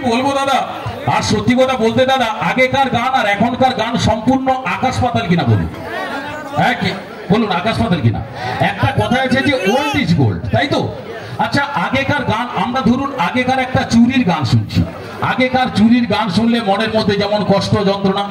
বলবো দাদা। আর সত্যি কথা বলতে দাদা, আগেকার গান আর এখনকার গান সম্পূর্ণ আকাশ পাতাল কিনা বলুন। হ্যাঁ কি বলুন, আকাশ পাতাল কিনা? একটা কথা আছে যে ওল্ড ইজ গোল্ড, তাই তো? আচ্ছা, আগেকার গান আমরা ধরুন আগেকার একটা চুরির গান শুনছি। আগেকার চুরির গান শুনলে মনের মধ্যে যেমন কষ্ট যন্ত্রণা।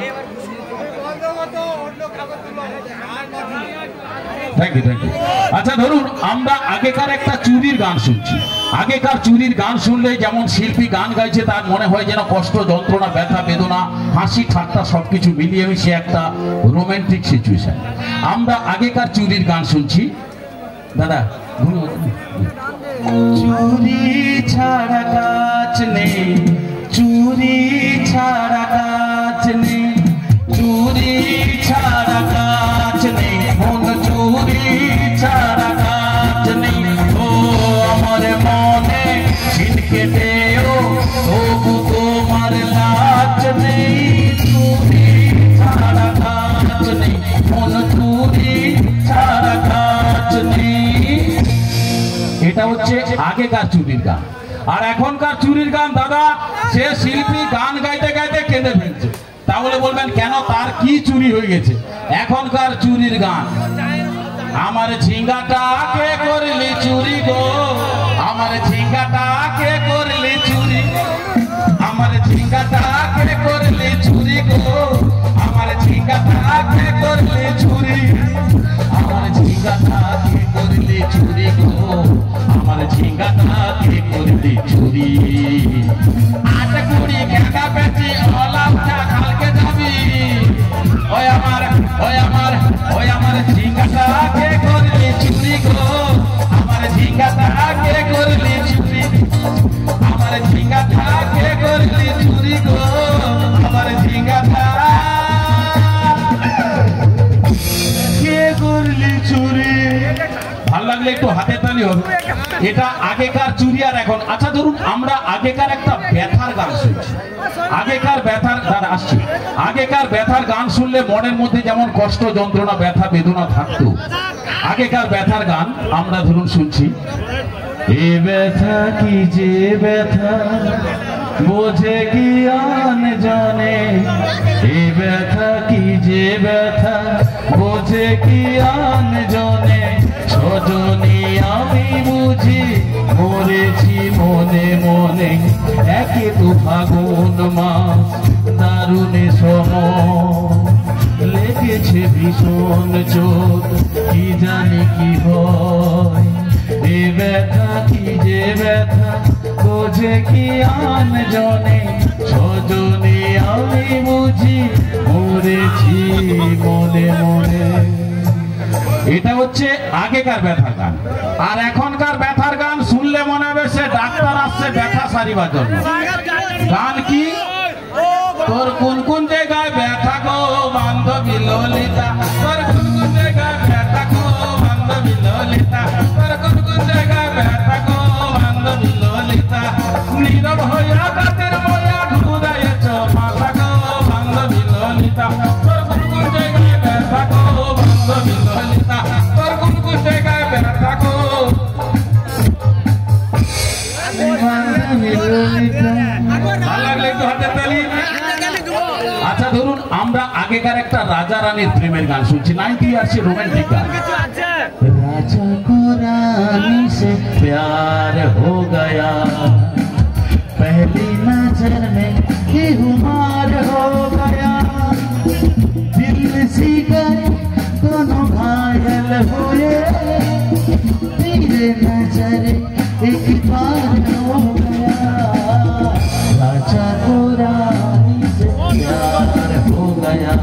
Thank you, thank you. আচ্ছা ধরুন আমরা আগেকার একটা চুরির গান শুনছি। আগেকার চুরির গান শুনলে যেমন শিল্পী গান গাইছে তার মনে হয় যেন কষ্ট যন্ত্রণা ব্যথা বেদনা হাসি ঠাট্টা সবকিছু মিলিয়ে মিশে একটা রোমান্টিক সিচুয়েশন। আমরা আগেকার চুরির গান শুনছি দাদা। চুরি ছাড়া কাজ নেই, চুরি ছাড়া কাজ নেই, চুরি ছাড়া কাজ নেই, মন চুরি ছাড়া কাজ নেই। ও আমার মনে ছিনকে দেও তবু তোমার লাজ নেই, চুরি ছাড়া কাজ নেই, মন চুরি ছাড়া কাজ নেই। এটা হচ্ছে আগেকার চুরির গান। আর এখনকার চুরির গান দাদা, সে শিল্পী গান গাইতে গাইতে কেঁদে ফেলছে। তাহলে বলবেন কেন, তার কি চুরি হয়ে গেছে? এখনকার চুরির গান, আমার ঝিঙ্গাটা কে করলি চুরি গো, আমার ঝিঙ্গাটা কে করলি চুরি, আমার ঝিঙ্গাটা কে করলি চুরি গো, আমার ঝিঙ্গাটা কে করলি চুরি, আমার ঝিঙ্গাটা কে করলি চুরি গো, আমার ঝিঙ্গাটা কে করলি চুরি। আট কুড়ি টাকা পেয়েছি অলাভটা কালকে যাবি, ওই আমার ওই আমার ওই আমার ঝিঙ্গাটা কে করলি চুরি গো, আমার ঝিঙ্গাটা কে করলি চুরি, আমার ঝিঙ্গাটা কে করলি চুরি গো, আমার ঝিঙ্গাটা কে করলি চুরি। ভালো লাগলে একটু হাতে তালি হবে। এটা আগেকার চুরি আর এখন। আচ্ছা ধরুন আমরা আগেকার একটা ব্যথার গান শুনছি। আগেকার ব্যথার গান আসছে, আগেকার ব্যথার গান শুনলে মনের মধ্যে যেমন কষ্ট যন্ত্রণা ব্যথা বেদনা থাকতো, আগেকার ব্যথার গান আমরা ধরুন শুনছি। এ ব্যথা কি যে ব্যথা বোঝে কি আন জানে, এ ব্যথা কি যে ব্যথা বোঝে কি আন জানে, সজনী আমি বুঝি মরেছি মনে মনে, একে তো ফাগুন মাস দারুণে সময়, লেগেছে ভীষণ চোট কি জানি কি হয়, এ ব্যথা কি যে ব্যথা বোঝে কি আন জনে, সজনী আমি বুঝি মরেছি মনে মনে। এটা হচ্ছে আগেকার ব্যথার গান। আর এখনকার ব্যথার গান শুনলে মনে হবে সে ডাক্তার আসছে ব্যথা সারিবার জন্য। গান কি, তোর কোন কোন জায়গায় ব্যথা গো বান্ধবী ললিতা, তোর কোন কোন জায়গায় ব্যথা গো বান্ধবী ললিতা, তোর কোন কোন জায়গায় ব্যথা গো বান্ধবী ললিতা, নীরব হইয়া কাতের ময়া ঘুরাইছ মাথা গো বান্ধবী ললিতা, তোর কোন কোন জায়গায় ব্যথা গো বান্ধবী ললিতা, তোর কোন কোন জায়গায় ব্যথা গো বান্ধবী ললিতা। ভালো লাগলে একটু হাতে তালি। আচ্ছা ধরুন আমরা আগেকার একটা রাজা রানীর প্রেমের গান শুনছি, 90 ইয়ার্স রোমান্টিক গান। राजा को रानी से प्यार हो गया, पहली नजर में ही खुमार हो गया, दिल सी गए दोनों घायल हुए, तेरे नजर एक बार हो गया, राजा को रानी से प्यार हो गया,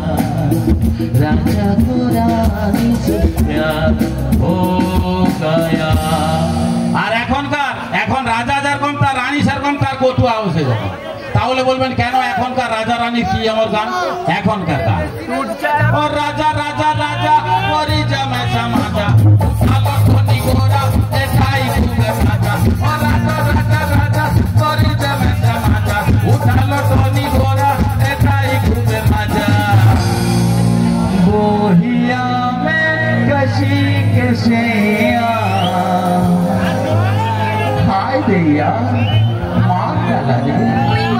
राजा को रानी से प्यार हो गया। আর এখনকার, এখন রাজা যেরকম তার রানী সেরকম তার কটুয়া হচ্ছে যখন, তাহলে বলবেন কেন এখনকার রাজা রানী কি আমার গান? এখনকার গান ও রাজা রাজা রাজা করি জামা জামাজা আলো ধনি গোরা এটাই খুবে রাজা, ও রাজা রাজা রাজা করি জামা জামাজা উঠালো ধনি গোরা এটাই খুবে মজা, बोहिया में कशी कैसे हाय दैया मार डाला रे।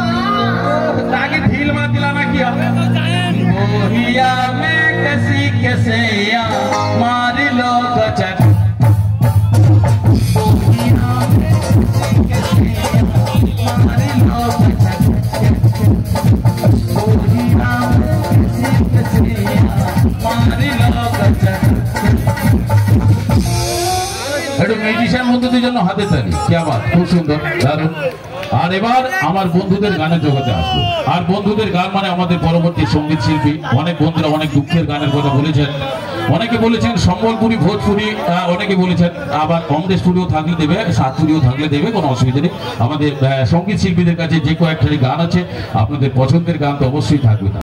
गोरिया में कसी कैसे मार लो गचक মিউজিশিয়ান বন্ধুদের জন্য হাতে তালি কি আবার খুব সুন্দর দারুণ। আর এবার আমার বন্ধুদের গানের জগতে আসবো। আর বন্ধুদের গান মানে আমাদের পরবর্তী সঙ্গীত শিল্পী। অনেক বন্ধুরা অনেক দুঃখের গানের কথা বলেছেন, অনেকে বলেছেন সম্বলপুরি ভোজপুরি, অনেকে বলেছেন আবার কংগ্রেস স্টুডিও থাকলে দেবে, সাতপুরিও থাকলে দেবে, কোনো অসুবিধা নেই। আমাদের সঙ্গীত শিল্পীদের কাছে যে কয়েকটা গান আছে আপনাদের পছন্দের গান তো অবশ্যই থাকবে।